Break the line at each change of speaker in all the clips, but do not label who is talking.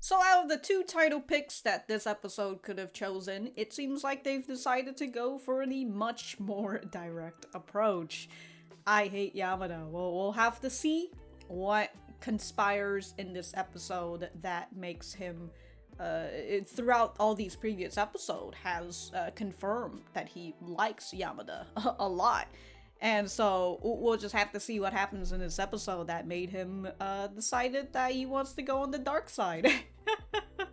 So out of the two title picks that this episode could have chosen, it seems like they've decided to go for a much more direct approach. I hate Yamada. Well, we'll have to see what conspires in this episode that makes him, throughout all these previous episodes, has confirmed that he likes Yamada a lot. And so we'll just have to see what happens in this episode that made him decided that he wants to go on the dark side.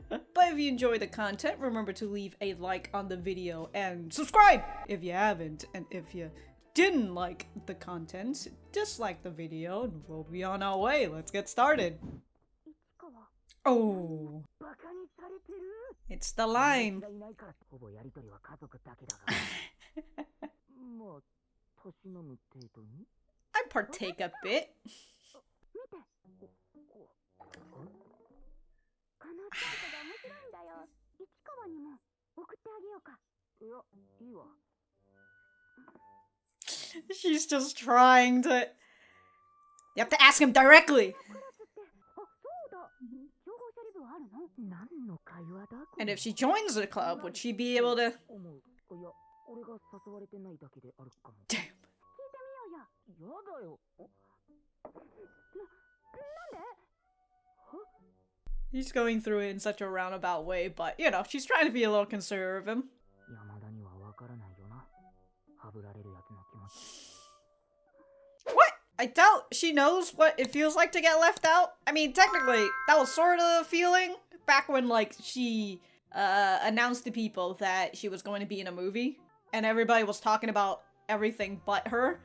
But if you enjoy the content, remember to leave a like on the video and subscribe if you haven't. And if you didn't like the content, dislike the video and we'll be on our way. Let's get started. Oh, it's the line. I partake a bit. She's just trying to... You have to ask him directly! And if she joins the club, would she be able to... Damn. He's going through it in such a roundabout way, but, you know, she's trying to be a little considerate of him. What? I doubt she knows what it feels like to get left out. I mean, technically, that was sort of the feeling back when, like, she announced to people that she was going to be in a movie, and everybody was talking about everything but her.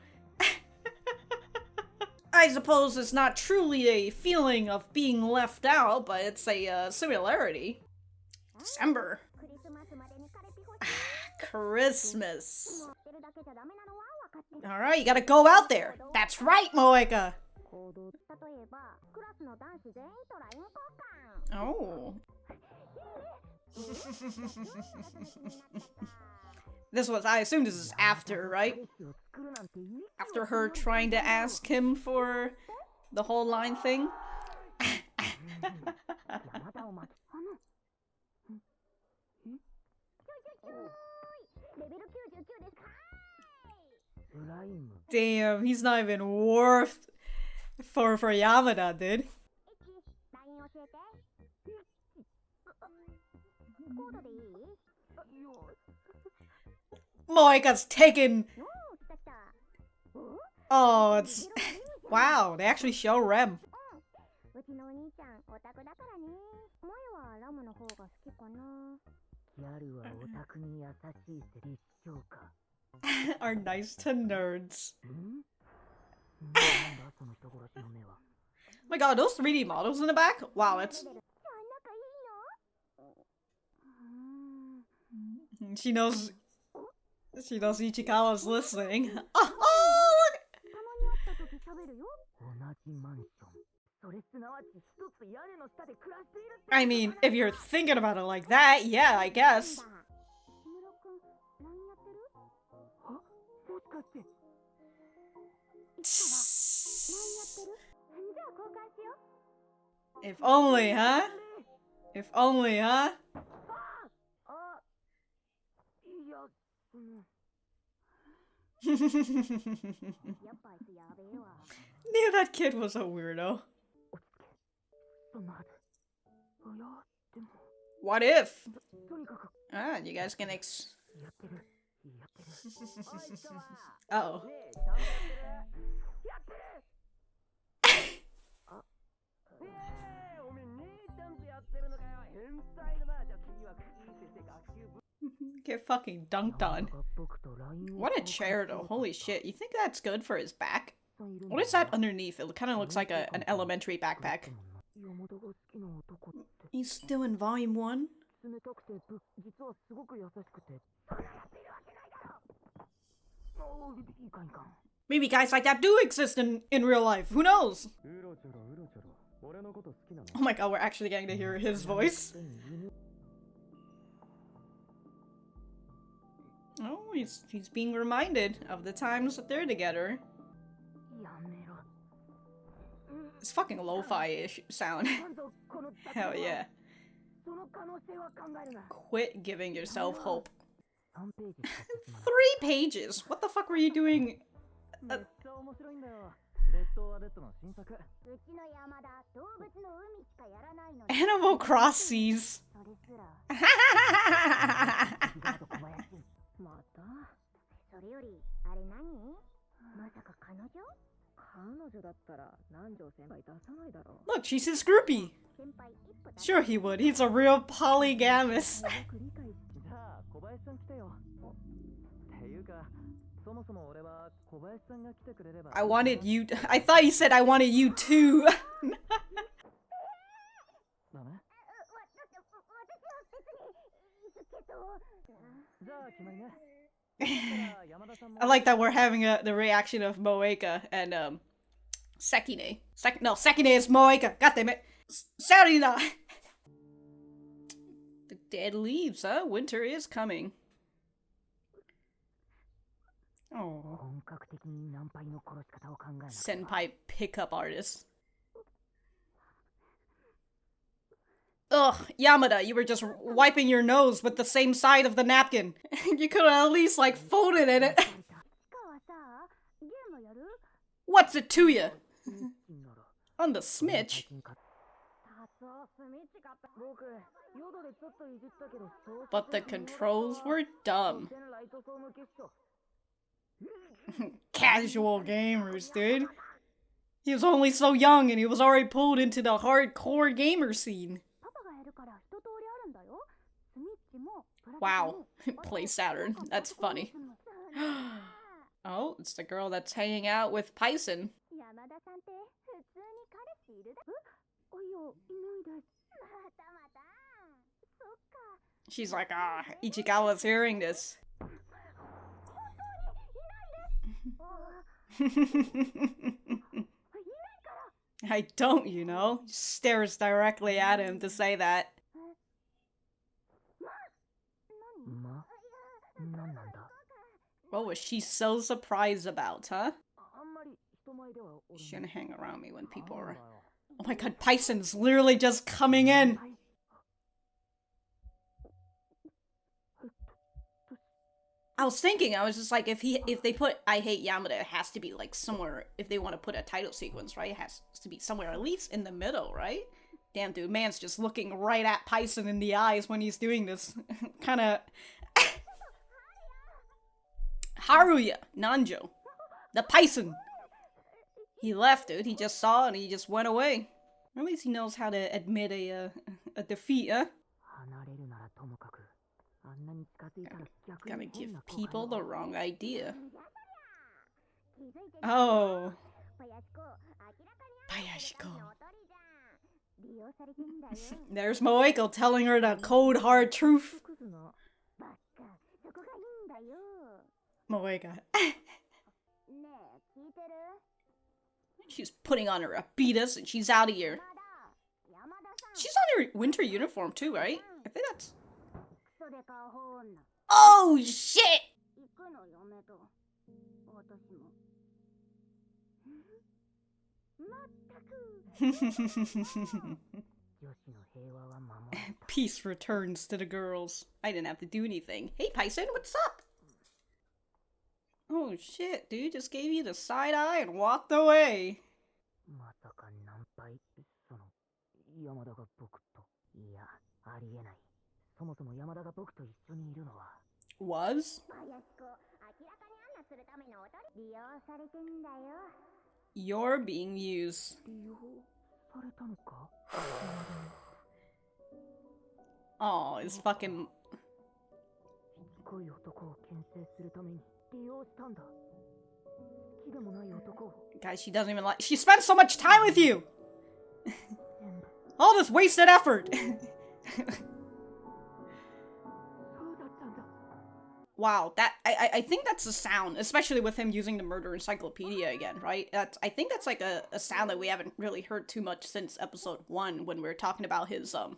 I suppose it's not truly a feeling of being left out, but it's a similarity. December. Christmas. Alright, you gotta go out there. That's right, Moeka. Oh. This was, I assume this is after, right? After her trying to ask him for the whole line thing? Damn, he's not even worth for Yamada, dude. Moeka's taken. Oh, it's... Wow, they actually show Rem. Are nice to nerds. Oh my god, those 3D models in the back? Wow, it's... She knows Ichikawa's listening. Oh, look! I mean, if you're thinking about it like that, yeah, I guess. If only, huh? If only, huh? Knew that kid was a weirdo. What if? Ah, you guys can Uh-oh. Get fucking dunked on. What a chair though, holy shit. You think that's good for his back? What is that underneath? It kind of looks like an elementary backpack. He's still in volume 1? Maybe guys like that do exist in real life, who knows? Oh my god, we're actually getting to hear his voice. Oh, he's being reminded of the times that they're together. It's fucking lo-fi-ish sound. Hell yeah. Quit giving yourself hope. 3 pages? What the fuck were you doing? Animal Crossies. Look, she's his groupie. Sure he would. He's a real polygamist. I wanted you. I thought you said I wanted you too. I like that we're having the reaction of Moeka and Sekine. Sekine is Moeka. God damn it. Sarina. The dead leaves, huh? Winter is coming. Oh. Senpai pickup artist. Ugh, Yamada, you were just wiping your nose with the same side of the napkin. You could have at least, like, folded in it. What's it to you? On the Smitch? But the controls were dumb. Casual gamers, dude. He was only so young and he was already pulled into the hardcore gamer scene. Wow. Play Saturn. That's funny. Oh, it's the girl that's hanging out with Paisen. She's like, ah, Ichikawa's hearing this. I don't, you know. Stares directly at him to say that. What was she so surprised about, huh? Shouldn't hang around me when people are... Oh my god, Paisen's literally just coming in! I was thinking, I was just like, if they put I Hate Yamada, it has to be like somewhere, if they want to put a title sequence, right? It has to be somewhere at least in the middle, right? Damn, dude, man's just looking right at Paisen in the eyes when he's doing this. Kinda... Haruya, Nanjo. The Paisen. He left, dude. He just saw and he just went away. At least he knows how to admit a defeat, huh? Gotta give people the wrong idea. Oh. Bayashiko. There's Moeka telling her the cold hard truth. Moeka. She's putting on her Abitas and she's out of here. She's on her winter uniform too, right? I think that's... Oh, shit! Peace returns to the girls. I didn't have to do anything. Hey, Paisen, what's up? Oh shit, dude just gave you the side eye and walked away. Was? You're being used. Oh, it's fucking... Guys, she doesn't even like- She spent so much time with you! All this wasted effort! Wow, that- I think that's the sound, especially with him using the murder encyclopedia again, right? I think that's like a sound that we haven't really heard too much since episode 1 when we were talking about his, I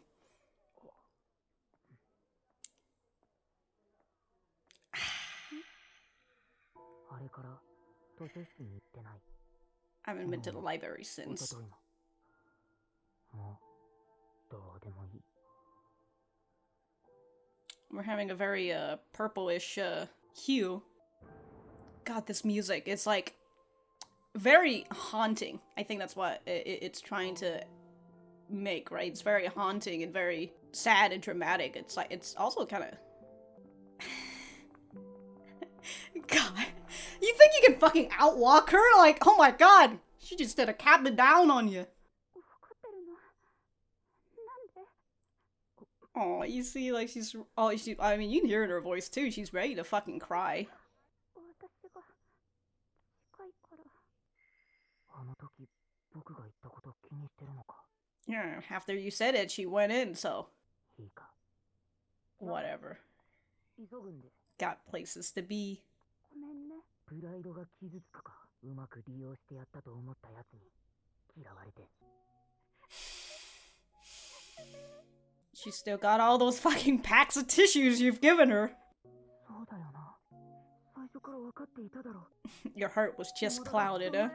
haven't been to the library since. We're having a very, purplish, hue. God, this music, it's like very haunting. I think that's what it's trying to make, right? It's very haunting and very sad and dramatic. It's like, it's also kind of... God, you think you can fucking outwalk her? Like, oh my god, she just did a cabin down on you. Oh, you see, like, she's... Oh, I mean, you can hear it in her voice, too. She's ready to fucking cry. Yeah, after you said it, she went in, so... Whatever. Got places to be. She still got all those fucking packs of tissues you've given her. Your heart was just clouded, huh?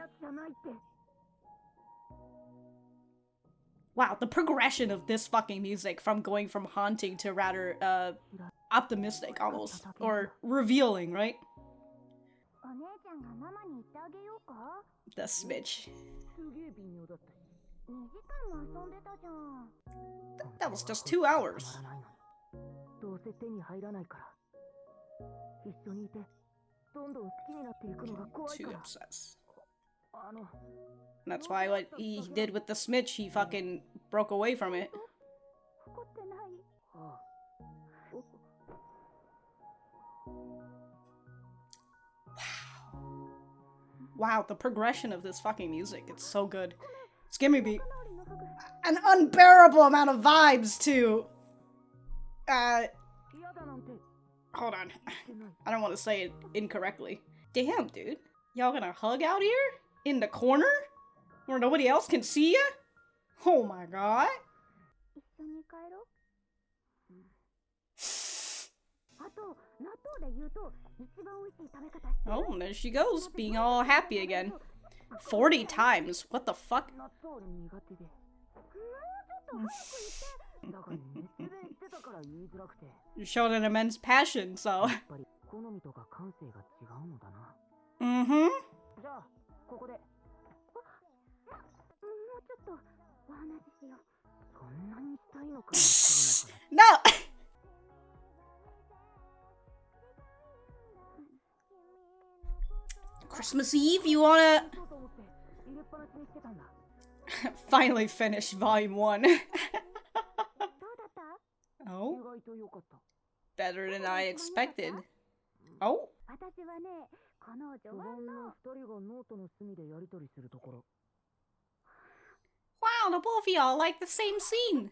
Wow, the progression of this fucking music from going from haunting to rather, optimistic almost. Or revealing, right? The Smitch. That was just 2 hours. Too obsessed. And that's why what he did with the Smitch, he fucking broke away from it. Wow, the progression of this fucking music, it's so good. It's giving me an unbearable amount of vibes to... Hold on. I don't want to say it incorrectly. Damn, dude. Y'all gonna hug out here? In the corner? Where nobody else can see ya? Oh my god. Oh, and there she goes, being all happy again. 40 times? What the fuck? You showed an immense passion, so... Mm-hmm. No! Christmas Eve, you wanna... Finally finished Volume 1. Oh? Better than I expected. Oh? Wow, the both of y'all like the same scene.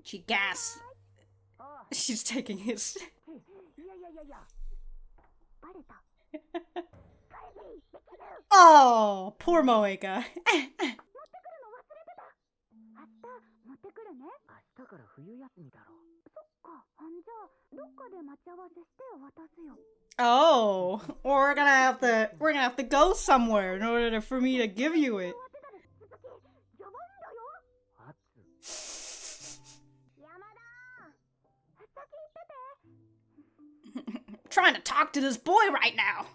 She gasps. She's taking his. Oh, poor Moeka. Oh, we're gonna have to go somewhere in order for me to give you it. Trying to talk to this boy right now.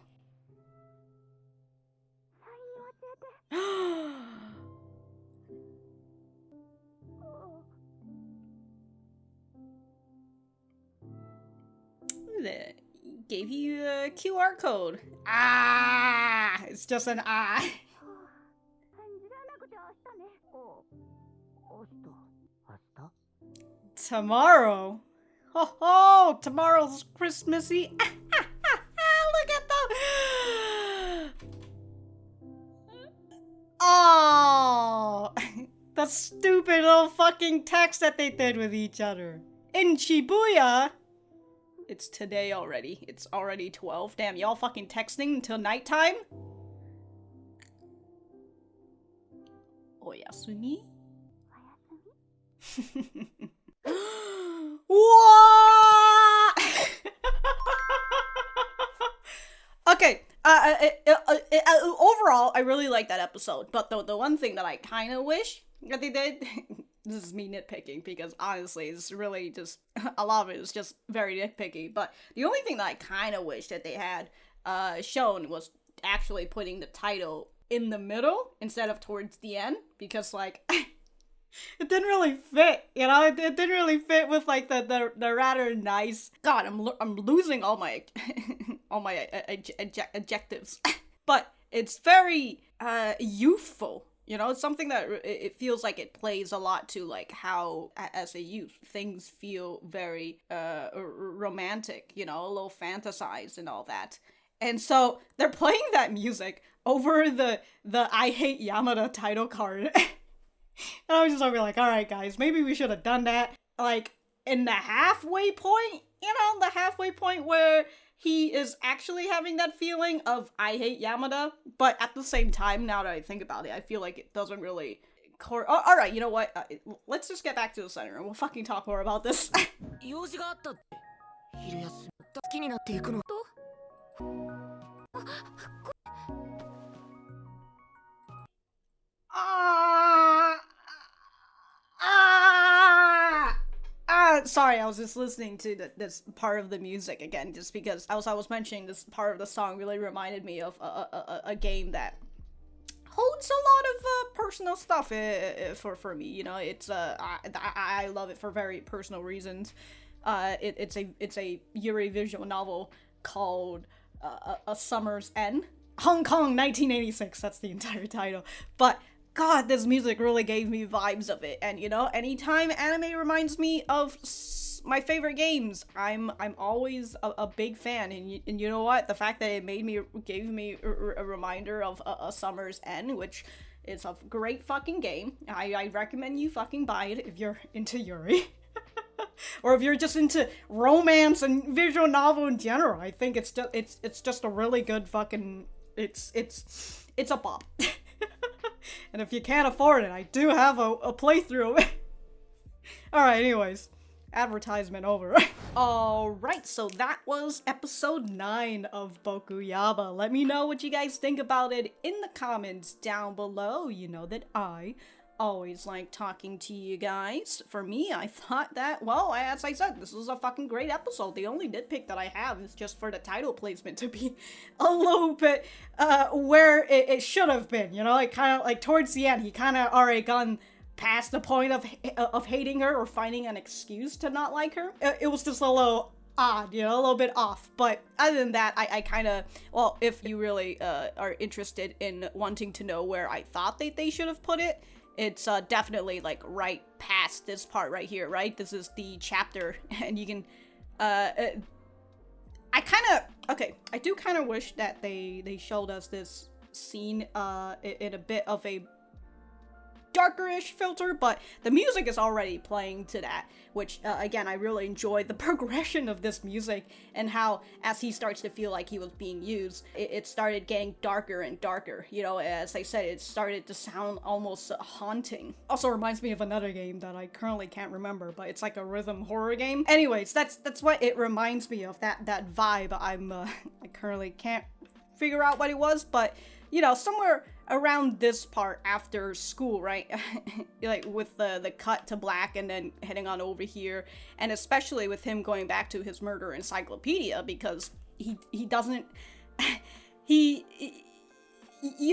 Gave you a QR code. Ah, it's just an eye. Tomorrow. Oh, tomorrow's Christmassy. Look at the... Oh, the stupid little fucking text that they did with each other. In Shibuya, it's today already. It's already 12. Damn, y'all fucking texting until nighttime? Oyasumi? What? Okay, Overall, I really like that episode, but the one thing that I kind of wish that they did, this is me nitpicking, because honestly, it's really just, a lot of it is just very nitpicky, but the only thing that I kind of wish that they had shown was actually putting the title in the middle instead of towards the end, because, like, it didn't really fit, you know? It didn't really fit with, like, the rather nice... God, I'm losing all my all my adjectives. But it's very youthful, you know? It's something that it feels like it plays a lot to, like, how, as a youth, things feel very romantic, you know? A little fantasized and all that. And so, they're playing that music over the I Hate Yamada title card. And I was just over like, alright guys, maybe we should have done that, like, in the halfway point, you know, the halfway point where he is actually having that feeling of I hate Yamada, but at the same time, now that I think about it, I feel like it doesn't really... Alright, you know what, let's just get back to the center and we'll fucking talk more about this. Sorry, I was just listening to this part of the music again, just because, as I was mentioning, this part of the song really reminded me of a game that holds a lot of personal stuff for me. You know, it's I love it for very personal reasons. It's a Yuri visual novel called A Summer's End, Hong Kong 1986. That's the entire title, but. God, this music really gave me vibes of it, and you know, anytime anime reminds me of my favorite games, I'm always a big fan, and you know what? The fact that it gave me a reminder of A Summer's End, which is a great fucking game. I recommend you fucking buy it if you're into Yuri. Or if you're just into romance and visual novel in general. I think it's just a really good fucking, it's a bop. And if you can't afford it, I do have a playthrough of it. Alright, anyways. Advertisement over. Alright, so that was episode 9 of BokuYaba. Let me know what you guys think about it in the comments down below. You know that I always like talking to you guys. For me, I thought that, well, as I said, this was a fucking great episode. The only nitpick that I have is just for the title placement to be a little bit where it should have been, you know? Like, kind of, like, towards the end, he kind of already gone past the point of hating her or finding an excuse to not like her. It was just a little odd, you know, a little bit off. But other than that, I kind of, well, if you really are interested in wanting to know where I thought they should have put it, it's definitely, like, right past this part right here, right? This is the chapter, and you can, I do kind of wish that they showed us this scene, in a bit of a darker-ish filter, but the music is already playing to that, which, again, I really enjoyed the progression of this music, and how, as he starts to feel like he was being used, it started getting darker and darker, you know, as I said, it started to sound almost haunting. Also reminds me of another game that I currently can't remember, but it's like a rhythm horror game. Anyways, that's what it reminds me of, that vibe. I currently can't figure out what it was, but, you know, somewhere around this part after school, right? Like with the cut to black and then heading on over here, and especially with him going back to his murder encyclopedia, because he doesn't you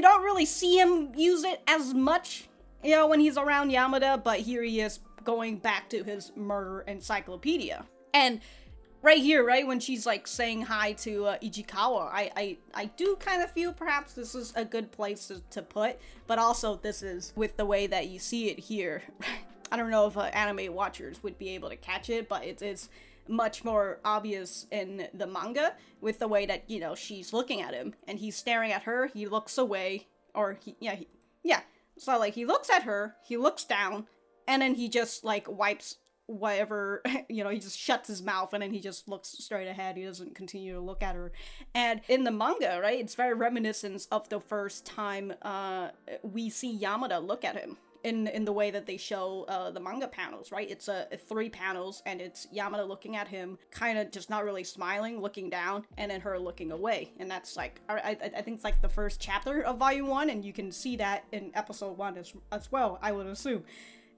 don't really see him use it as much, you know, when he's around Yamada, but here he is going back to his murder encyclopedia. And right here, right, when she's, like, saying hi to Ichikawa, I do kind of feel perhaps this is a good place to put, but also this is, with the way that you see it here, I don't know if anime watchers would be able to catch it, but it's much more obvious in the manga, with the way that, you know, she's looking at him, and he's staring at her, he looks away, or so, like, he looks at her, he looks down, and then he just, like, wipes whatever, you know, he just shuts his mouth and then he just looks straight ahead. He doesn't continue to look at her. And in the manga, right, it's very reminiscent of the first time we see Yamada look at him. in the way that they show the manga panels, right? It's 3 panels, and it's Yamada looking at him, kind of just not really smiling, looking down, and then her looking away. And that's like, I think it's like the first chapter of volume 1, and you can see that in episode 1 as well, I would assume.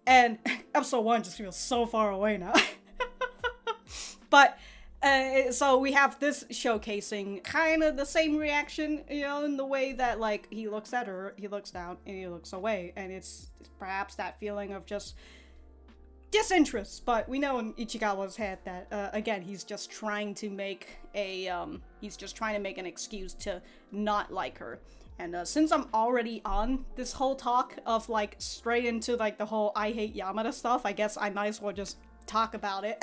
And episode 1 just feels so far away now. But so we have this showcasing kind of the same reaction, you know, in the way that, like, he looks at her, he looks down, and he looks away. And it's perhaps that feeling of just disinterest. But we know in Ichikawa's head that, again, he's just trying to make an excuse to not like her. And since I'm already on this whole talk of, like, straight into, like, the whole I hate Yamada stuff, I guess I might as well just talk about it.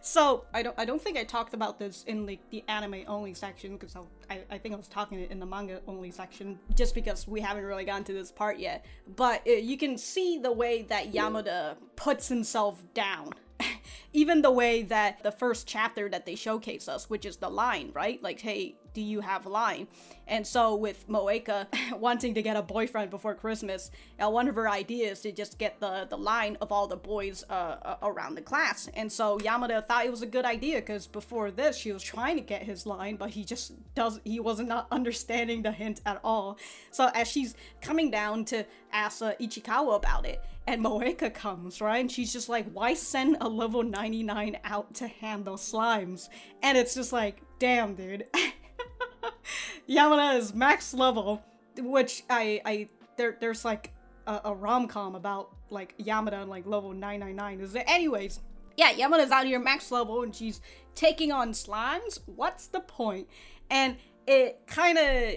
So, I don't think I talked about this in, like, the anime only section, because I think I was talking it in the manga only section, just because we haven't really gotten to this part yet. But you can see the way that Yamada puts himself down. Even the way that the first chapter that they showcase us, which is the line, right? Like, hey, do you have a line? And so with Moeka wanting to get a boyfriend before Christmas, one of her ideas to just get the line of all the boys around the class. And so Yamada thought it was a good idea, because before this she was trying to get his line, but he wasn't not understanding the hint at all. So as she's coming down to ask Ichikawa about it, and Moeka comes, right? And she's just like, why send a level 99 out to handle slimes? And it's just like, damn, dude. Yamada is max level, which there's like a rom-com about, like, Yamada and, like, level 999. Anyways, yeah, Yamada's out here max level, and she's taking on slimes. What's the point? And it kind of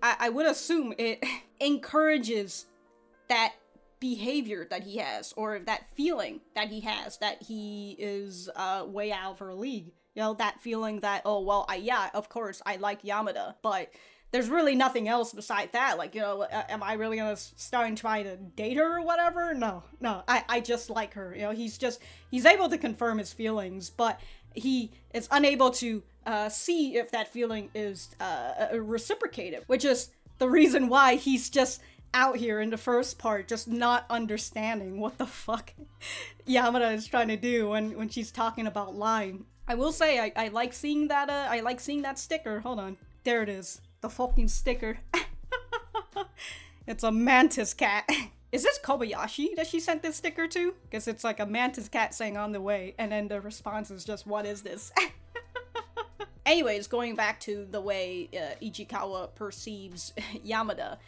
I would assume it encourages that behavior that he has, or that feeling that he has, that he is way out of her league. You know, that feeling that, oh, well, yeah, of course, I like Yamada, but there's really nothing else beside that. Like, you know, am I really gonna start and try to date her or whatever? No, I just like her. You know, he's able to confirm his feelings, but he is unable to see if that feeling is reciprocated, which is the reason why he's just out here in the first part, just not understanding what the fuck Yamada is trying to do when she's talking about line. I will say I like seeing that I like seeing that sticker. Hold on. There it is. The fucking sticker. It's a mantis cat. Is this Kobayashi that she sent this sticker to? Because it's like a mantis cat saying on the way, and then the response is just, what is this? Anyways, going back to the way Ichikawa perceives Yamada,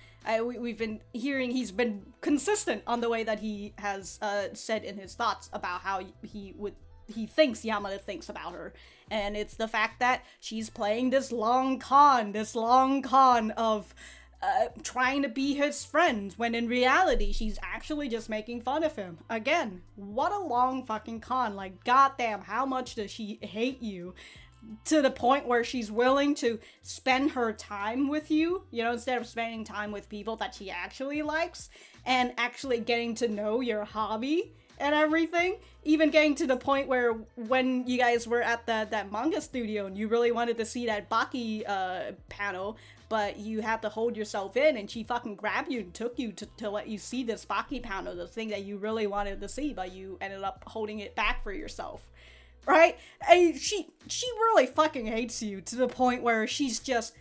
we've been hearing he's been consistent on the way that he has said in his thoughts about how he thinks Yamada thinks about her. And it's the fact that she's playing this long con of trying to be his friend, when in reality she's actually just making fun of him. Again, what a long fucking con. Like, goddamn, how much does she hate you? To the point where she's willing to spend her time with you, you know, instead of spending time with people that she actually likes, and actually getting to know your hobby and everything. Even getting to the point where when you guys were at that manga studio and you really wanted to see that Baki panel, but you had to hold yourself in, and she fucking grabbed you and took you to let you see this Baki panel, the thing that you really wanted to see, but you ended up holding it back for yourself. Right? And she really fucking hates you, to the point where she's just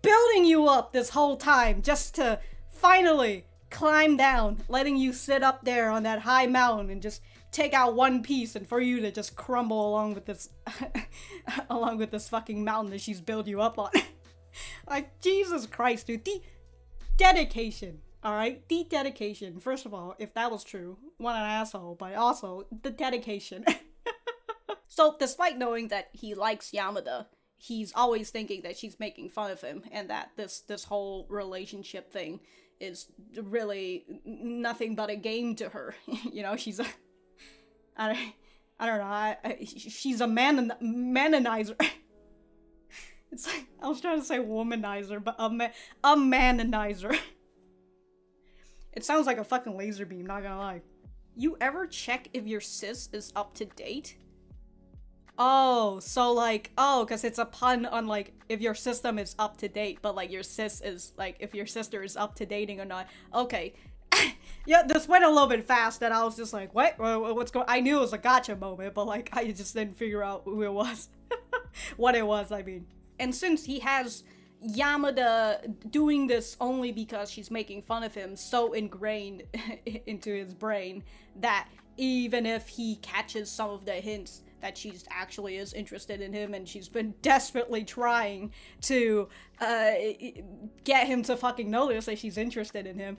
building you up this whole time just to finally climb down, letting you sit up there on that high mountain and just take out one piece, and for you to just crumble along with this fucking mountain that she's built you up on. Like, Jesus Christ, dude. The dedication. Alright? The dedication. First of all, if that was true, what an asshole, but also the dedication. So, despite knowing that he likes Yamada, he's always thinking that she's making fun of him, and that this whole relationship thing is really nothing but a game to her. You know, she's a... I don't know, she's a manonizer. It's like, I was trying to say womanizer, but a manonizer. It sounds like a fucking laser beam, not gonna lie. You ever check if your sis is up to date? Oh, so like, because it's a pun on, like, if your system is up to date, but, like, your sis is, like, if your sister is up to dating or not. Okay. Yeah, this went a little bit fast and I was just like, what? What's going on? I knew it was a gotcha moment, but like, I just didn't figure out who it was. What it was, I mean. And since he has Yamada doing this only because she's making fun of him so ingrained into his brain that even if he catches some of the hints that she actually is interested in him and she's been desperately trying to get him to fucking notice that she's interested in him,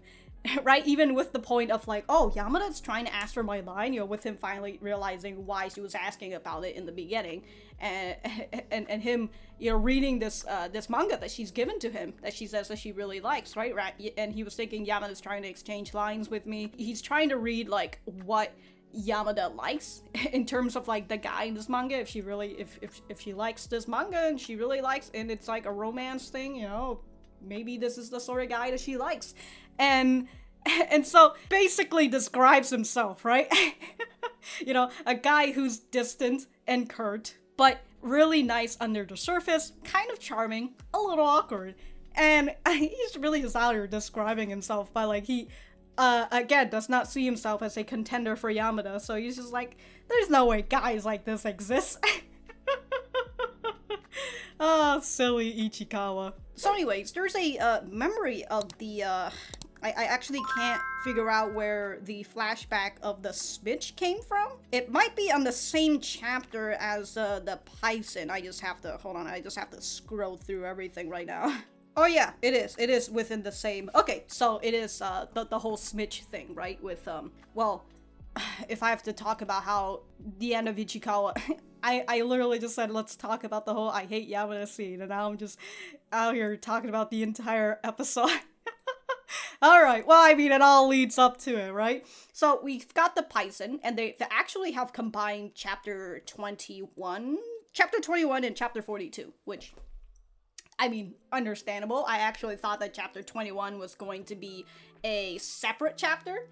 right? Even with the point of like, oh, Yamada's trying to ask for my line, you know, with him finally realizing why she was asking about it in the beginning, and him, you know, reading this this manga that she's given to him that she says that she really likes, right? And he was thinking Yamada's trying to exchange lines with me. He's trying to read like what Yamada likes in terms of like the guy in this manga, if she really if she likes this manga and she really likes, and it's like a romance thing, you know, maybe this is the sort of guy that she likes. And so basically describes himself, right? You know, a guy who's distant and curt, but really nice under the surface, kind of charming, a little awkward. And he's really just out here describing himself by like, he again, does not see himself as a contender for Yamada, so he's just like, there's no way guys like this exist. Oh, silly Ichikawa. So anyways, there's a memory of the, I actually can't figure out where the flashback of the Smitch came from. It might be on the same chapter as the Paisen. I just have to, hold on, I just have to scroll through everything right now. Oh yeah, it is. It is within the same. Okay, so it is the whole Smitch thing, right? With well, if I have to talk about how the end of Ichikawa, I literally just said let's talk about the whole I hate Yamada scene, and now I'm just out here talking about the entire episode. All right. Well, I mean, it all leads up to it, right? So we've got the Paisen, and they actually have combined chapter 21 and chapter 42, which, I mean, understandable. I actually thought that chapter 21 was going to be a separate chapter,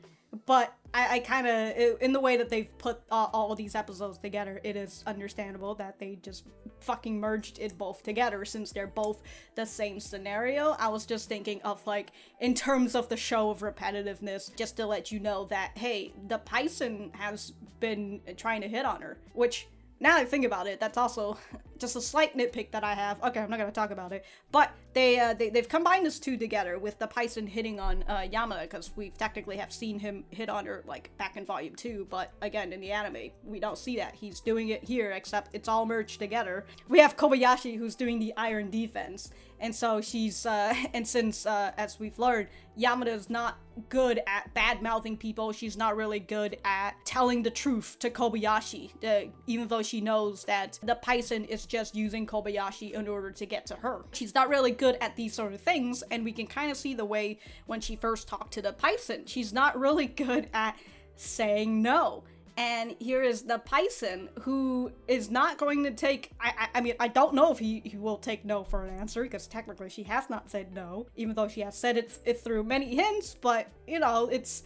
but I kind of, in the way that they've put all these episodes together, it is understandable that they just fucking merged it both together since they're both the same scenario. I was just thinking of like, in terms of the show of repetitiveness, just to let you know that, hey, the Paisen has been trying to hit on her, which, now that I think about it, that's also just a slight nitpick that I have. Okay, I'm not gonna talk about it. But they've combined this two together with the Paisen hitting on Yamada, because we technically have seen him hit on her like back in volume 2, but again, in the anime, we don't see that. He's doing it here, except it's all merged together. We have Kobayashi who's doing the iron defense, and so she's, and since, as we've learned, Yamada is not good at bad-mouthing people, she's not really good at telling the truth to Kobayashi, even though she knows that the Paisen is just using Kobayashi in order to get to her. She's not really good at these sort of things, and we can kind of see the way when she first talked to the Paisen, she's not really good at saying no. And here is the Paisen, who is not going to take, I mean, I don't know if he will take no for an answer, because technically she has not said no, even though she has said it through many hints, but, you know, it's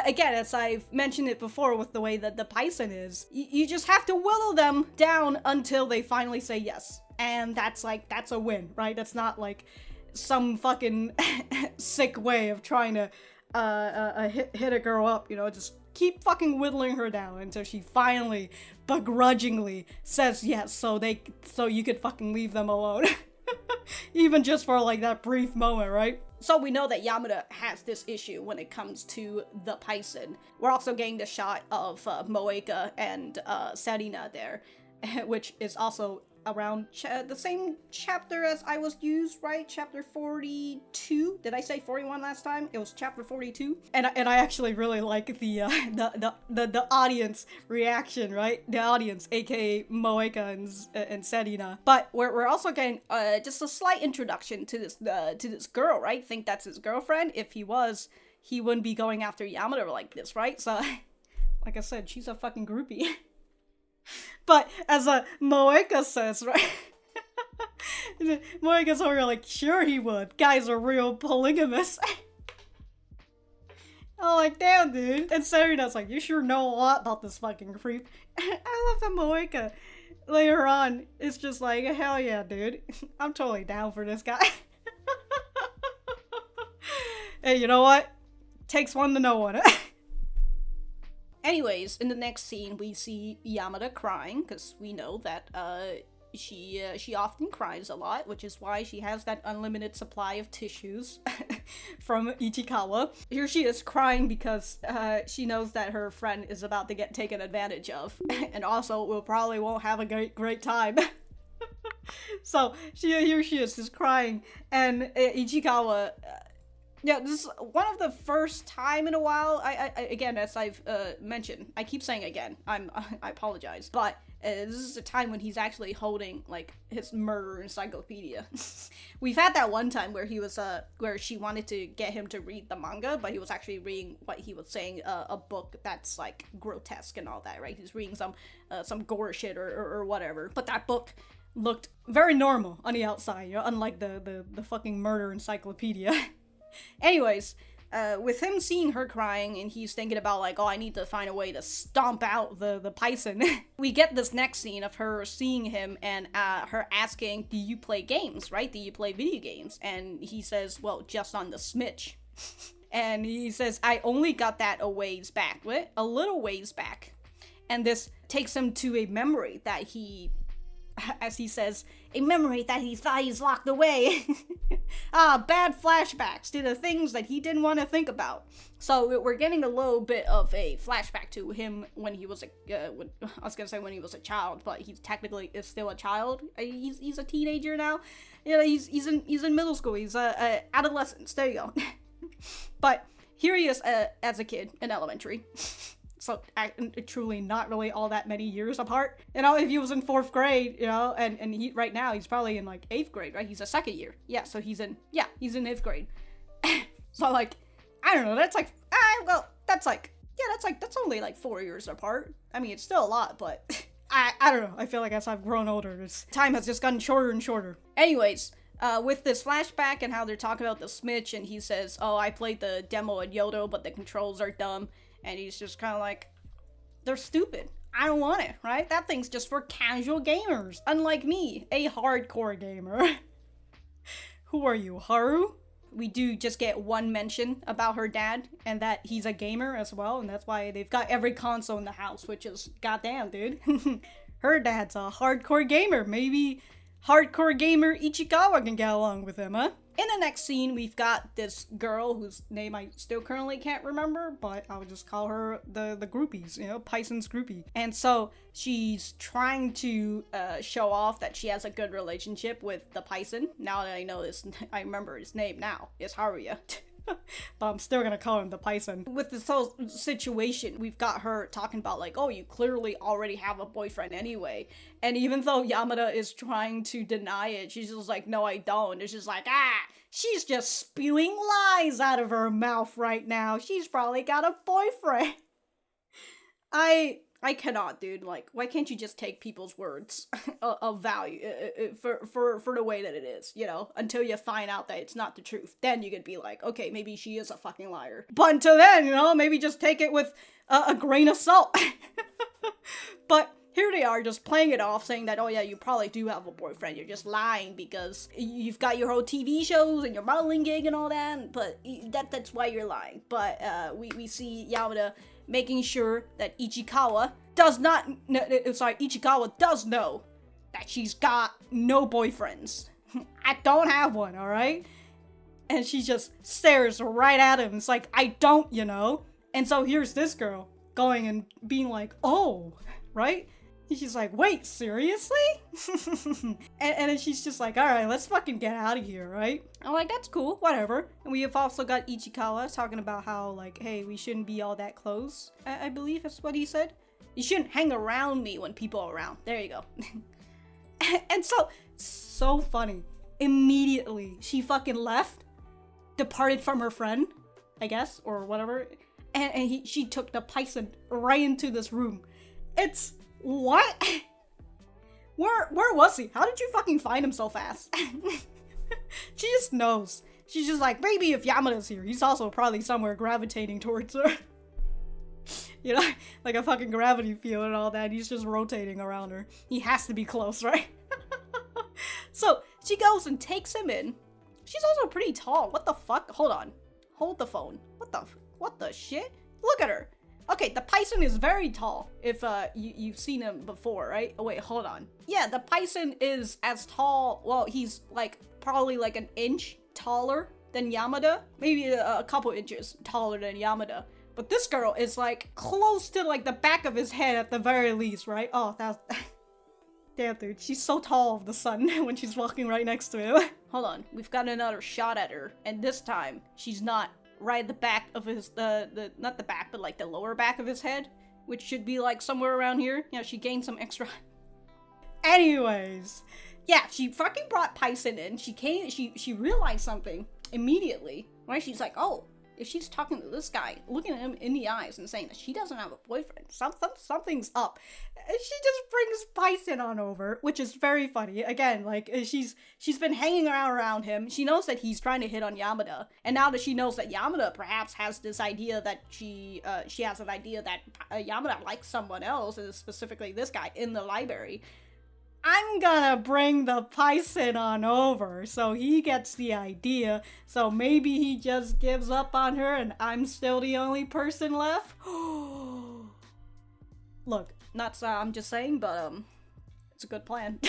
again, as I've mentioned it before with the way that the Paisen is, you just have to whittle them down until they finally say yes. And that's a win, right? That's not like some fucking sick way of trying to hit a girl up, you know, just keep fucking whittling her down until she finally begrudgingly says yes, so you could fucking leave them alone. Even just for like that brief moment, right? So we know that Yamada has this issue when it comes to the Paisen. We're also getting the shot of Moeka and Serena there, which is also around the same chapter as I was used, right? Chapter 42? Did I say 41 last time? It was chapter 42. And I actually really like the audience reaction, right? The audience, aka Moeka and Serena. But we're also getting just a slight introduction to this girl, right? Think that's his girlfriend. If he was, he wouldn't be going after Yamada like this, right? So, like I said, she's a fucking groupie. But as Moeka says, right? Moeka's over like, sure he would. Guys are real polygamous. I'm like, damn, dude. And Serena's like, you sure know a lot about this fucking creep. I love that Moeka later on is just like, hell yeah, dude. I'm totally down for this guy. Hey, you know what? Takes one to know one. Anyways, in the next scene, we see Yamada crying, because we know that, she often cries a lot, which is why she has that unlimited supply of tissues from Ichikawa. Here she is crying because, she knows that her friend is about to get taken advantage of, and also probably won't have a great time. So, here she is just crying, and Ichikawa, yeah, this is one of the first time in a while, I again, as I've mentioned, I keep saying again, I apologize, but this is a time when he's actually holding, like, his murder encyclopedia. We've had that one time where he was, where she wanted to get him to read the manga, but he was actually reading what he was saying, a book that's, like, grotesque and all that, right? He's reading some gore shit or whatever, but that book looked very normal on the outside, you know, unlike the fucking murder encyclopedia. Anyways, with him seeing her crying and he's thinking about like, oh, I need to find a way to stomp out the Paisen, we get this next scene of her seeing him and her asking, do you play games, right? Do you play video games? And he says, well, just on the Smitch. And he says, I only got that a ways back. What? A little ways back. And this takes him to a memory that he, as he says, a memory that he thought he's locked away. Bad flashbacks to the things that he didn't want to think about. So we're getting a little bit of a flashback to him when he was I was gonna say when he was a child, but he technically is still a child. He's a teenager now. You know, he's in middle school. He's a adolescent. There you go. But here he is as a kid in elementary. So, truly not really all that many years apart. You know, if he was in 4th grade, you know, and he, right now, he's probably in, like, 8th grade, right? He's a second year. Yeah, so he's in 8th grade. So, like, I don't know, that's like, that's only, like, 4 years apart. I mean, it's still a lot, but I don't know. I feel like as I've grown older, this time has just gotten shorter and shorter. Anyways, with this flashback and how they're talking about the Smitch, and he says, oh, I played the demo at Yodo, but the controls are dumb. And he's just kind of like, they're stupid. I don't want it, right? That thing's just for casual gamers. Unlike me, a hardcore gamer. Who are you, Haru? We do just get one mention about her dad, and that he's a gamer as well, and that's why they've got every console in the house, which is goddamn, dude. Her dad's a hardcore gamer. Maybe hardcore gamer Ichikawa can get along with him, huh? In the next scene, we've got this girl whose name I still currently can't remember, but I would just call her the groupies, you know, Paisen's groupie. And so she's trying to show off that she has a good relationship with the Paisen. Now that I know this, I remember his name now. It's Haruya. But I'm still gonna call him the Paisen. With this whole situation, we've got her talking about like, oh, you clearly already have a boyfriend anyway. And even though Yamada is trying to deny it, she's just like, no, I don't. It's just like, she's just spewing lies out of her mouth right now. She's probably got a boyfriend. I cannot, dude. Like, why can't you just take people's words of value for the way that it is, you know? Until you find out that it's not the truth. Then you could be like, okay, maybe she is a fucking liar. But until then, you know, maybe just take it with a grain of salt. But here they are just playing it off, saying that, oh yeah, you probably do have a boyfriend. You're just lying because you've got your whole TV shows and your modeling gig and all that. But that's why you're lying. But we see Yamada making sure that Ichikawa does not, Ichikawa does know that she's got no boyfriends. I don't have one, alright? And she just stares right at him. It's like, I don't, you know? And so here's this girl going and being like, oh, right? And she's like, wait, seriously? and then she's just like, alright, let's fucking get out of here, right? I'm like, that's cool, whatever. And we have also got Ichikawa talking about how, like, hey, we shouldn't be all that close. I believe that's what he said. You shouldn't hang around me when people are around. There you go. And so funny. Immediately, she left, departed from her friend, I guess, or whatever. And she took the Paisen right into this room. It's... what? Where was he? How did you fucking find him so fast? She just knows. She's just like, maybe if Yamada's here, he's also probably somewhere gravitating towards her. You know, like a fucking gravity field and all that. He's just rotating around her. He has to be close, right? So she goes and takes him in. She's also pretty tall. What the fuck? Hold on. Hold the phone. What the What the shit? Look at her. Okay, the Paisen is very tall, if you've seen him before, right? Oh wait, hold on. Yeah, the Paisen is as tall, well, he's like probably like an inch taller than Yamada. Maybe a couple inches taller than Yamada. But this girl is like close to like the back of his head at the very least, right? Oh, that's... Damn, dude, she's so tall of the sun when she's walking right next to him. Hold on, we've got another shot at her, and this time she's not right at the back of his, not the back, but like the lower back of his head, which should be like somewhere around here. Yeah, she gained some extra. Anyways, yeah, she fucking brought Paisen in. She realized something immediately, right? She's like, oh, if she's talking to this guy, looking at him in the eyes and saying that she doesn't have a boyfriend, something's up. And she just brings Paisen on over, which is very funny. Again, like, she's been hanging around him. She knows that he's trying to hit on Yamada. And now that she knows that Yamada perhaps has this idea that she has an idea that Yamada likes someone else, and specifically this guy in the library, I'm gonna bring the Paisen on over, so he gets the idea, so maybe he just gives up on her and I'm still the only person left? Look, I'm just saying, but, it's a good plan.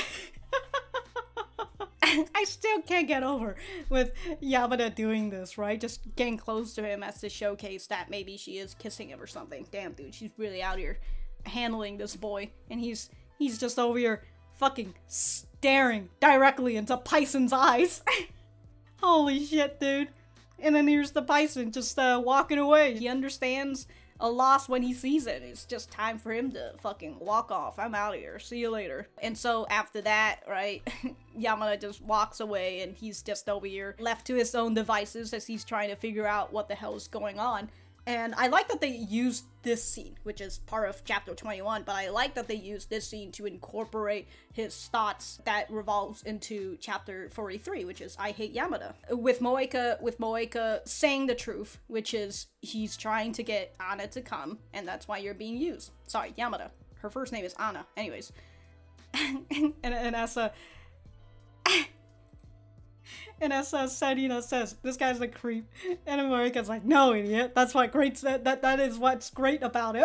I still can't get over with Yamada doing this, right? Just getting close to him as to showcase that maybe she is kissing him or something. Damn, dude, she's really out here handling this boy, and he's just over here fucking staring directly into Paisen's eyes. Holy shit, dude. And then here's the Paisen just walking away. He understands a loss when he sees it. It's just time for him to fucking walk off. I'm out of here. See you later. And so after that, right, Yamada just walks away and he's just over here left to his own devices as he's trying to figure out what the hell is going on. And I like that they used this scene, which is part of chapter 21, but I like that they used this scene to incorporate his thoughts that revolves into chapter 43, which is I hate Yamada. With Moeka saying the truth, which is he's trying to get Anna to come, and that's why you're being used. Sorry, Yamada. Her first name is Anna. Anyways. and as a... And as Sarina says, this guy's a creep. And Moeka's like, no, idiot. That's what that is what's great about it.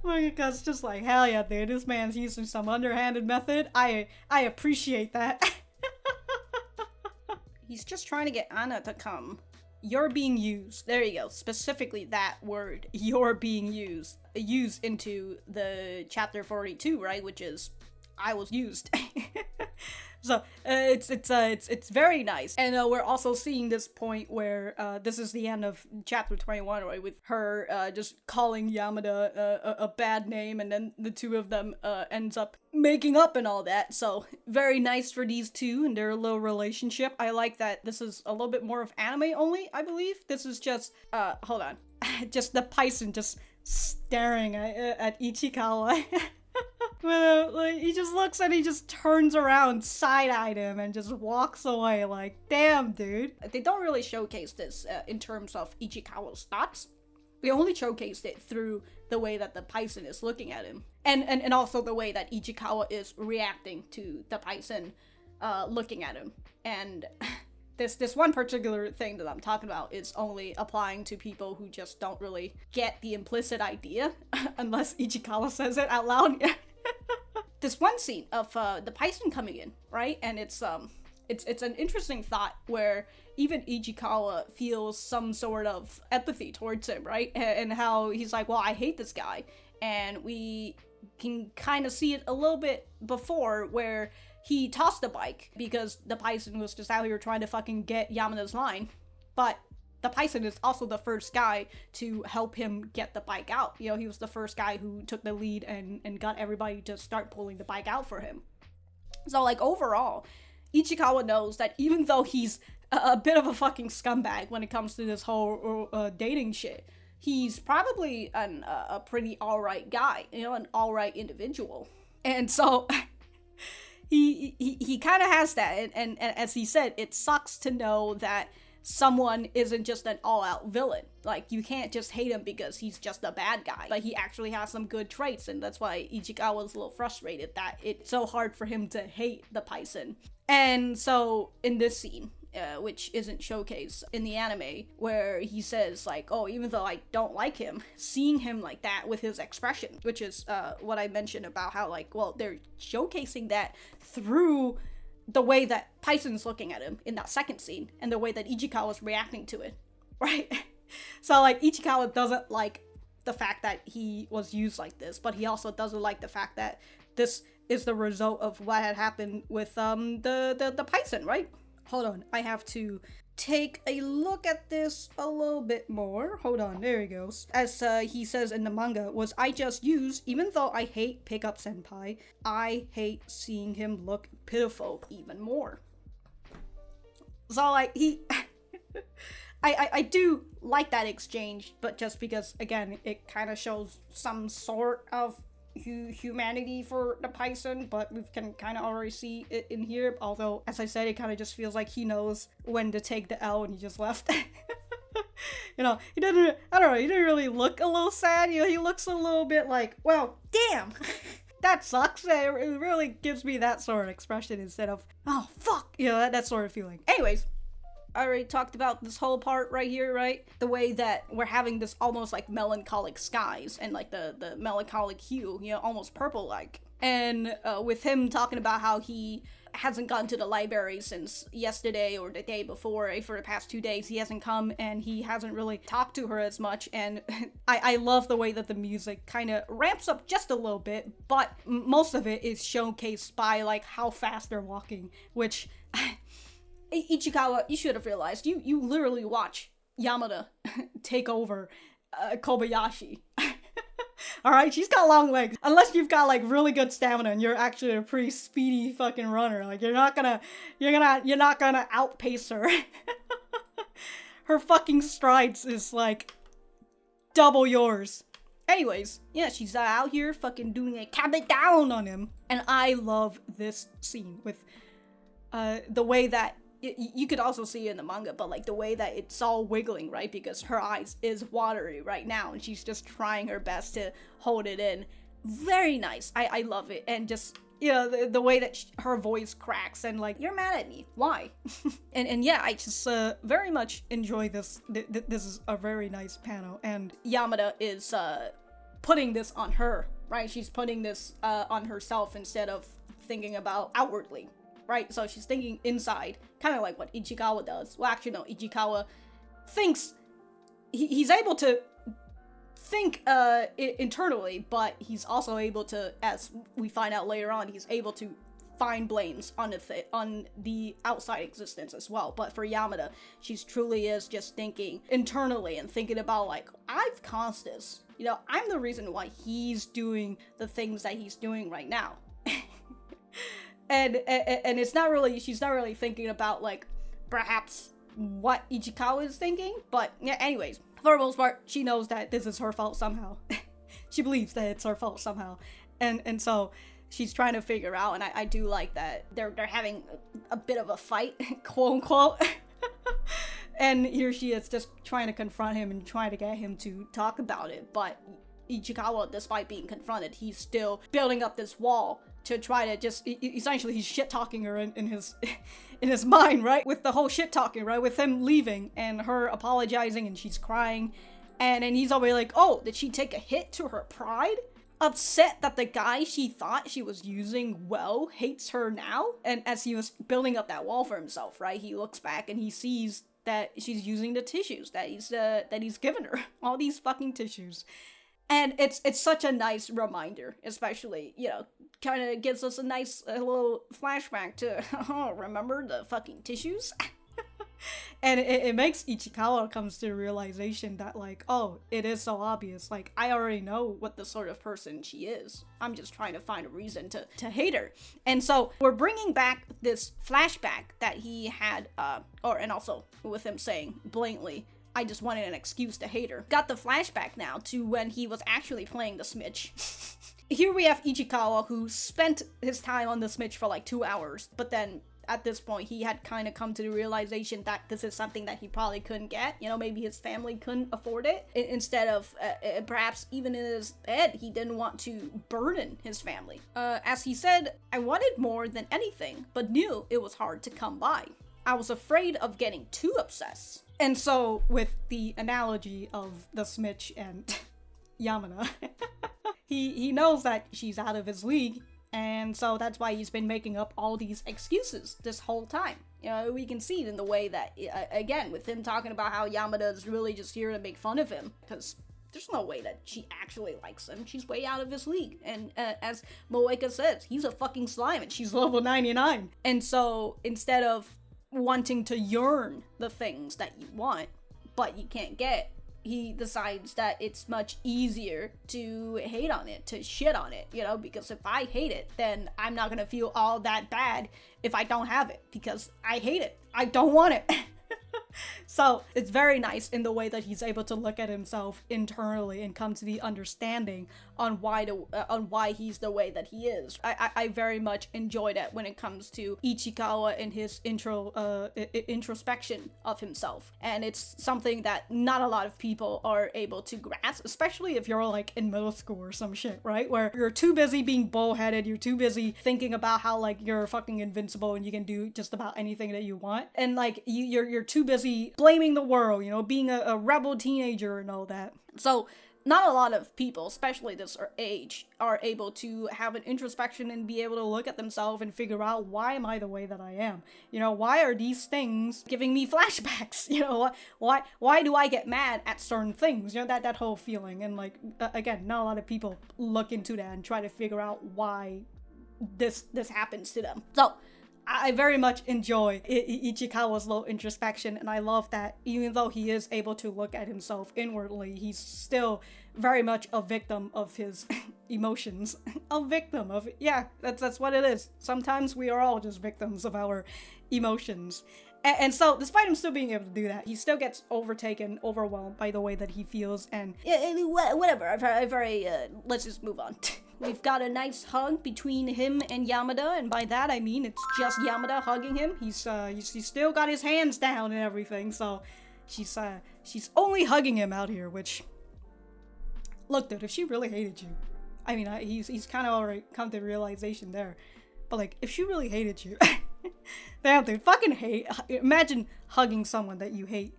Moeka's just like, hell yeah, dude. This man's using some underhanded method. I appreciate that. He's just trying to get Anna to come. You're being used. There you go. Specifically that word. You're being used. Used into the chapter 42, right? Which is, I was used. So it's very nice, and we're also seeing this point where this is the end of chapter 21, right, with her just calling Yamada a bad name, and then the two of them ends up making up and all that. So very nice for these two and their little relationship. I like that this is a little bit more of anime only, I believe. This is just hold on, just the Paisen just staring at Ichikawa. Like, he just looks and he just turns around, side-eyed him, and just walks away. Like, damn, dude. They don't really showcase this in terms of Ichikawa's thoughts. They only showcased it through the way that the Paisen is looking at him. And also the way that Ichikawa is reacting to the Paisen looking at him. And this one particular thing that I'm talking about is only applying to people who just don't really get the implicit idea unless Ichikawa says it out loud. This one scene of the Paisen coming in, right? And it's an interesting thought where even Ichikawa feels some sort of empathy towards him, right? And how he's like, well, I hate this guy. And we can kind of see it a little bit before where he tossed the bike because the Paisen was just out here trying to fucking get Yamada's line. But the Paisen is also the first guy to help him get the bike out. You know, he was the first guy who took the lead and got everybody to start pulling the bike out for him. So, like, overall, Ichikawa knows that even though he's a bit of a fucking scumbag when it comes to this whole dating shit, he's probably a pretty alright guy, you know, an alright individual. And so... He kind of has that, and as he said, it sucks to know that someone isn't just an all-out villain. Like, you can't just hate him because he's just a bad guy. But he actually has some good traits, and that's why Ichikawa's a little frustrated that it's so hard for him to hate the Paisen. And so, in this scene, which isn't showcased in the anime, where he says, like, oh, even though I don't like him, seeing him like that with his expression, which is what I mentioned about how, like, well, they're showcasing that through the way that Paisen's looking at him in that second scene, and the way that Ichikawa's reacting to it, right? So, like, Ichikawa doesn't like the fact that he was used like this, but he also doesn't like the fact that this is the result of what had happened with the Paisen, right? Hold on, I have to take a look at this a little bit more. Hold on, there he goes. As he says in the manga, was I just used, even though I hate Pickup Senpai, I hate seeing him look pitiful even more. So, like, he... I do like that exchange, but just because, again, it kind of shows some sort of humanity for the Paisen, but we can kind of already see it in here, although, as I said, it kind of just feels like he knows when to take the L and he just left. You know, he doesn't, I don't know, he didn't really look a little sad, you know, he looks a little bit like, well, damn! That sucks. It really gives me that sort of expression instead of, oh, fuck! You know, that sort of feeling. Anyways, I already talked about this whole part right here, right? The way that we're having this almost like melancholic skies and like the melancholic hue, you know, almost purple-like. And with him talking about how he hasn't gone to the library since yesterday or the day before, for the past 2 days, he hasn't come and he hasn't really talked to her as much. And I love the way that the music kind of ramps up just a little bit, but most of it is showcased by like how fast they're walking, which... Ichikawa, you should have realized, you literally watch Yamada take over Kobayashi. Alright, she's got long legs. Unless you've got like really good stamina and you're actually a pretty speedy fucking runner. Like you're not gonna outpace her. Her fucking strides is like double yours. Anyways, yeah, she's out here fucking doing a cabin down on him. And I love this scene with the way that you could also see it in the manga, but like the way that it's all wiggling, right? Because her eyes is watery right now and she's just trying her best to hold it in. Very nice. I love it. And just, you know, the way that her voice cracks and like, you're mad at me. Why? and yeah, I just very much enjoy this. This is a very nice panel. And Yamada is putting this on her, right? She's putting this on herself instead of thinking about outwardly. Right, so she's thinking inside, kind of like what Ichikawa does. Well, actually, no, Ichikawa thinks he's able to think internally, but he's also able to, as we find out later on, he's able to find blames on the outside existence as well. But for Yamada, she's truly is just thinking internally and thinking about like, I've caused this. You know, I'm the reason why he's doing the things that he's doing right now. And it's not really, she's not really thinking about, like, perhaps what Ichikawa is thinking, but yeah, anyways, for the most part, she knows that this is her fault somehow. She believes that it's her fault somehow, and so she's trying to figure out, and I do like that they're having a bit of a fight, quote unquote, and here she is just trying to confront him and trying to get him to talk about it, but Ichikawa, despite being confronted, he's still building up this wall to try to just, essentially he's shit-talking her in his mind, right? With the whole shit-talking, right? With him leaving and her apologizing and she's crying. And he's always like, oh, did she take a hit to her pride? Upset that the guy she thought she was using well hates her now? And as he was building up that wall for himself, right? He looks back and he sees that she's using the tissues that he's given her. All these fucking tissues. And it's such a nice reminder, especially, you know, kind of gives us a nice little flashback to, oh, remember the fucking tissues? And it makes Ichikawa comes to the realization that, like, oh, it is so obvious. Like, I already know what the sort of person she is. I'm just trying to find a reason to hate her. And so we're bringing back this flashback that he had, and also with him saying blatantly, I just wanted an excuse to hate her. Got the flashback now to when he was actually playing the Smitch. Here we have Ichikawa, who spent his time on the Smitch for like 2 hours, but then at this point he had kind of come to the realization that this is something that he probably couldn't get. You know, maybe his family couldn't afford it. Instead of perhaps even in his head, he didn't want to burden his family. As he said, I wanted more than anything, but knew it was hard to come by. I was afraid of getting too obsessed. And so, with the analogy of the Smitch and Yamada, he knows that she's out of his league, and so that's why he's been making up all these excuses this whole time. You know, we can see it in the way that, again, with him talking about how Yamada is really just here to make fun of him, because there's no way that she actually likes him. She's way out of his league. And as Moeka says, he's a fucking slime, and she's level 99. And so, instead of wanting to yearn the things that you want, but you can't get, he decides that it's much easier to hate on it, to shit on it, you know, because if I hate it, then I'm not gonna feel all that bad if I don't have it, because I hate it. I don't want it. So it's very nice in the way that he's able to look at himself internally and come to the understanding on why he's the way that he is. I very much enjoy that when it comes to Ichikawa and his introspection of himself, and it's something that not a lot of people are able to grasp, especially if you're like in middle school or some shit, right? Where you're too busy being bullheaded, you're too busy thinking about how like you're fucking invincible and you can do just about anything that you want, and like you're too busy blaming the world, you know, being a rebel teenager and all that. So not a lot of people, especially this age, are able to have an introspection and be able to look at themselves and figure out, why am I the way that I am? You know, why are these things giving me flashbacks? You know, why do I get mad at certain things? You know, that whole feeling. And like, again, not a lot of people look into that and try to figure out why this happens to them. So I very much enjoy Ichikawa's little introspection, and I love that even though he is able to look at himself inwardly, he's still very much a victim of his emotions. A victim of, yeah, that's what it is. Sometimes we are all just victims of our emotions. And so, despite him still being able to do that, he still gets overwhelmed by the way that he feels, and whatever, let's just move on. We've got a nice hug between him and Yamada, and by that I mean it's just Yamada hugging him. He's still got his hands down and everything, so she's only hugging him out here, which, look dude, if she really hated you, I mean, he's kind of already come to the realization there, but like, if she really hated you, damn dude, imagine hugging someone that you hate.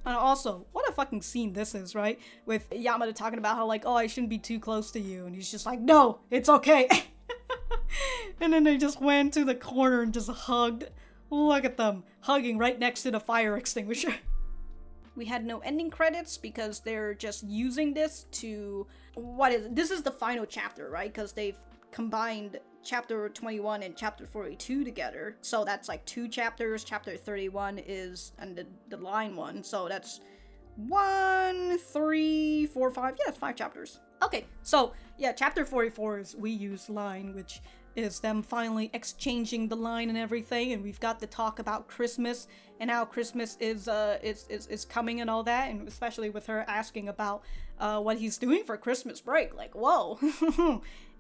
And also, what a fucking scene this is, right? With Yamada talking about how like, oh, I shouldn't be too close to you, and he's just like, no, it's okay. And then they just went to the corner and just hugged. Look at them, hugging right next to the fire extinguisher. We had no ending credits because they're just using this to, this is the final chapter, right? Because they've combined chapter 21 and chapter 42 together, so that's like 2 chapters. Chapter 31 is and the line one, so that's 1, 3, 4, 5, yeah, it's 5 chapters. Okay, so yeah, chapter 44 is We Use Line, which is them finally exchanging the line and everything, and we've got the talk about Christmas and how Christmas is coming and all that, and especially with her asking about what he's doing for Christmas break, like, whoa.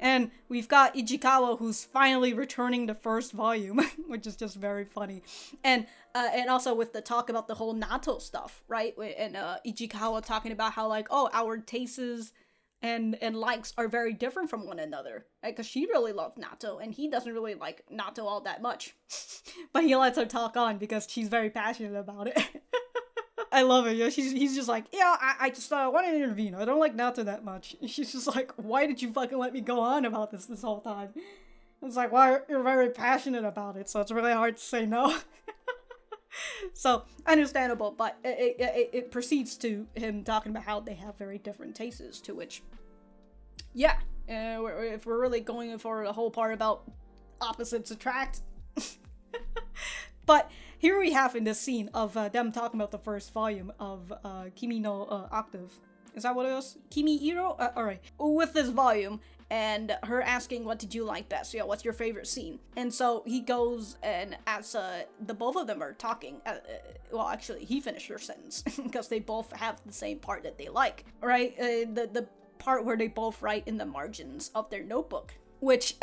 And we've got Ichikawa, who's finally returning the first volume, which is just very funny. And also with the talk about the whole natto stuff, right? And Ichikawa talking about how like, oh, our tastes and likes are very different from one another, right? Because she really loved natto, and he doesn't really like natto all that much. But he lets her talk on because she's very passionate about it. I love it. You know, he's just like, yeah, I just want to intervene. I don't like natto that much. And she's just like, why did you fucking let me go on about this whole time? It's like, well, you're very passionate about it, so it's really hard to say no. So, understandable, but it proceeds to him talking about how they have very different tastes, to which, yeah, if we're really going for the whole part about opposites attract. But here we have in this scene of them talking about the first volume of Kimi no Octave. Is that what it was? Kimi Iro? Alright. With this volume, and her asking, what did you like best? Yeah, what's your favorite scene? And so he goes, and as the both of them are talking, well, actually, he finished her sentence, because they both have the same part that they like, right? The part where they both write in the margins of their notebook, which,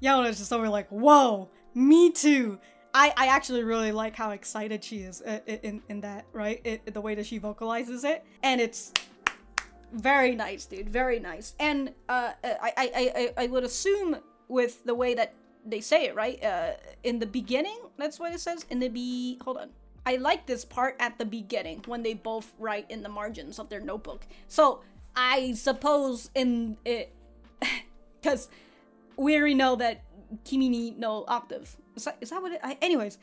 Yamada's just over like, whoa, Me too. I actually really like how excited she is in that, right? The way that she vocalizes it. And it's very nice, dude. Very nice. And I would assume with the way that they say it, right? In the beginning, that's what it says. Hold on. I like this part at the beginning when they both write in the margins of their notebook. So I suppose in it, because we already know that Kimi ni no Octave. Is that what it? Anyways,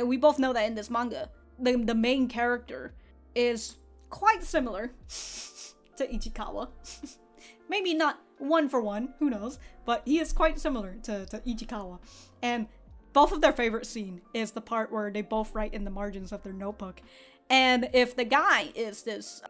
we both know that in this manga, the main character is quite similar to Ichikawa. Maybe not one for one, who knows, but he is quite similar to Ichikawa. And both of their favorite scene is the part where they both write in the margins of their notebook. And if the guy is this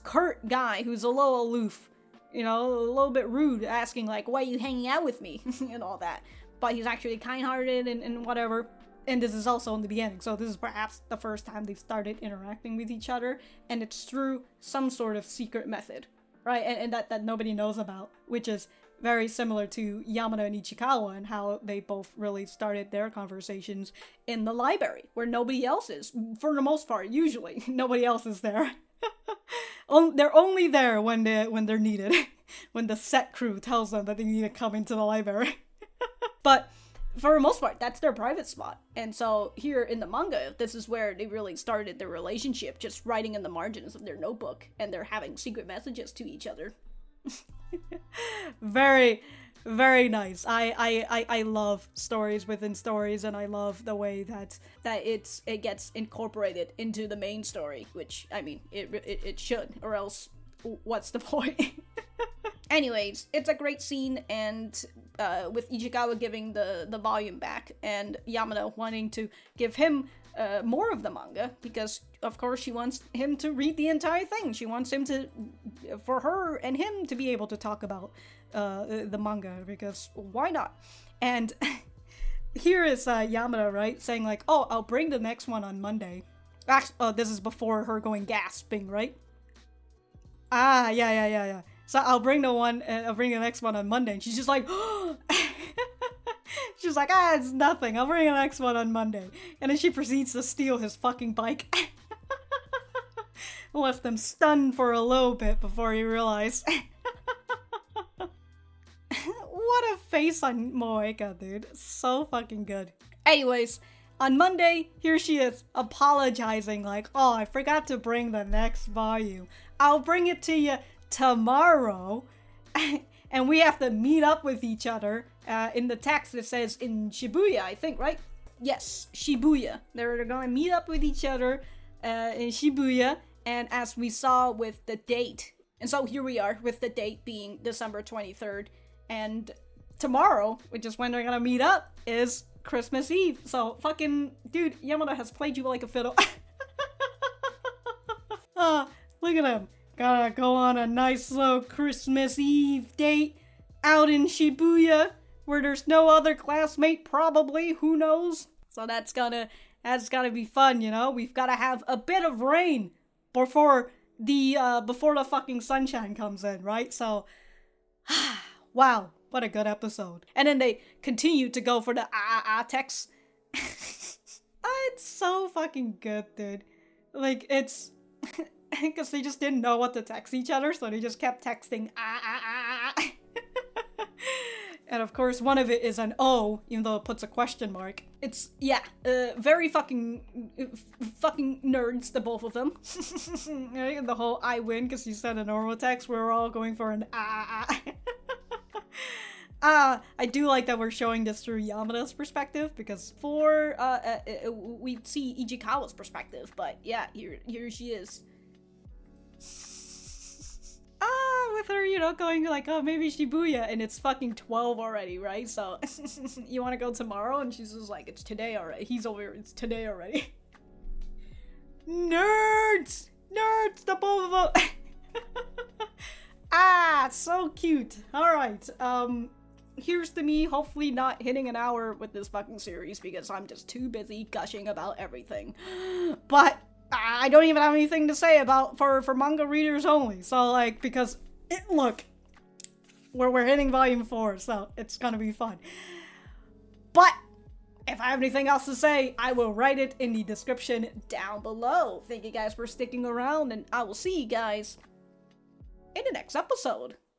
curt guy who's a little aloof, you know, a little bit rude, asking like, why are you hanging out with me? And all that. But he's actually kind-hearted and whatever. And this is also in the beginning, so this is perhaps the first time they've started interacting with each other, and it's through some sort of secret method, right? And that nobody knows about, which is very similar to Yamada and Ichikawa and how they both really started their conversations in the library, where nobody else is, for the most part, usually. Nobody else is there. They're only there when they're needed, when the set crew tells them that they need to come into the library. But for the most part, that's their private spot. And so here in the manga, this is where they really started their relationship, just writing in the margins of their notebook, and they're having secret messages to each other. Very, very nice. I love stories within stories, and I love the way that it gets incorporated into the main story, which, I mean, it should, or else what's the point? Anyways, it's a great scene, and with Ichikawa giving the volume back, and Yamada wanting to give him more of the manga, because of course she wants him to read the entire thing. She wants him for her and him to be able to talk about the manga, because why not? And here is Yamada, right, saying like, oh, I'll bring the next one on Monday. Actually, this is before her going gasping, right? Ah, yeah. So I'll bring the next one on Monday. And she's just like, she's like, it's nothing. I'll bring the next one on Monday. And then she proceeds to steal his fucking bike. Left them stunned for a little bit before he realized. What a face on Moeka, dude. So fucking good. Anyways, on Monday, here she is apologizing like, oh, I forgot to bring the next volume. I'll bring it to you tomorrow. And we have to meet up with each other. In the text it says in Shibuya, I think, right? Yes, Shibuya. They're gonna meet up with each other in Shibuya, and as we saw with the date. And so here we are with the date being December 23rd, and tomorrow, which is when they're gonna meet up, is Christmas Eve. So fucking, dude, Yamada has played you like a fiddle. Look at him. Gotta go on a nice little Christmas Eve date out in Shibuya, where there's no other classmate, probably, who knows? So that's gotta be fun, you know? We've gotta have a bit of rain before the fucking sunshine comes in, right? So, wow, what a good episode. And then they continue to go for the text. It's so fucking good, dude. Like, it's... because they just didn't know what to text each other, so they just kept texting And of course, one of it is an O, even though it puts a question mark. It's, yeah, very fucking nerds, the both of them. Right? And the whole I win, because you said a normal text, we're all going for an I do like that we're showing this through Yamada's perspective, because we see Ichikawa's perspective, but yeah, here she is. With her, you know, going like, oh, maybe Shibuya, and it's fucking 12 already, right? So, you want to go tomorrow? And she's just like, it's today already. He's over here, it's today already. Nerds! Nerds, the both of them! So cute. Alright, here's to me hopefully not hitting an hour with this fucking series, because I'm just too busy gushing about everything. But I don't even have anything to say about for manga readers only. So like, because look, we're hitting volume 4, so it's gonna be fun. But If I have anything else to say, I will write it in the description down below. Thank you guys for sticking around, and I will see you guys in the next episode.